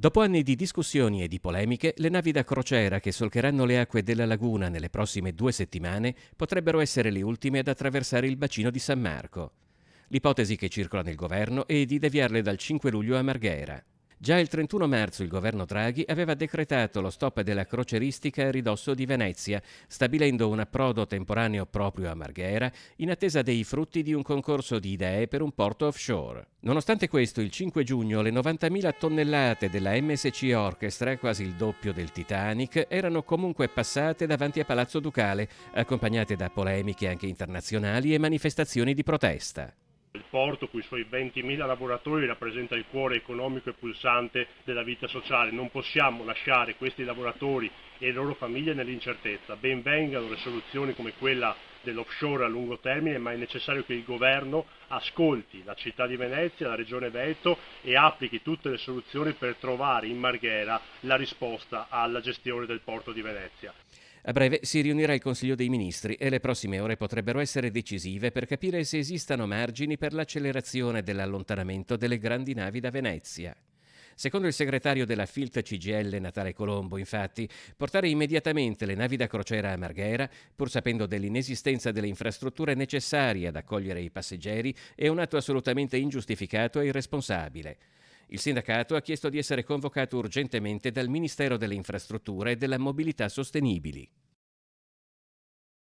Dopo anni di discussioni e di polemiche, le navi da crociera che solcheranno le acque della laguna nelle prossime 2 settimane potrebbero essere le ultime ad attraversare il bacino di San Marco. L'ipotesi che circola nel governo è di deviarle dal 5 luglio a Marghera. Già il 31 marzo il governo Draghi aveva decretato lo stop della croceristica a ridosso di Venezia, stabilendo un approdo temporaneo proprio a Marghera, in attesa dei frutti di un concorso di idee per un porto offshore. Nonostante questo, il 5 giugno le 90.000 tonnellate della MSC Orchestra, quasi il doppio del Titanic, erano comunque passate davanti a Palazzo Ducale, accompagnate da polemiche anche internazionali e manifestazioni di protesta. Il porto, con i suoi 20.000 lavoratori, rappresenta il cuore economico e pulsante della vita sociale. Non possiamo lasciare questi lavoratori e le loro famiglie nell'incertezza. Ben vengano le soluzioni come quella dell'offshore a lungo termine, ma è necessario che il governo ascolti la città di Venezia, la regione Veneto e applichi tutte le soluzioni per trovare in Marghera la risposta alla gestione del porto di Venezia. A breve si riunirà il Consiglio dei Ministri e le prossime ore potrebbero essere decisive per capire se esistano margini per l'accelerazione dell'allontanamento delle grandi navi da Venezia. Secondo il segretario della Filt CGIL Natale Colombo, infatti, portare immediatamente le navi da crociera a Marghera, pur sapendo dell'inesistenza delle infrastrutture necessarie ad accogliere i passeggeri, è un atto assolutamente ingiustificato e irresponsabile. Il sindacato ha chiesto di essere convocato urgentemente dal Ministero delle Infrastrutture e della Mobilità Sostenibili.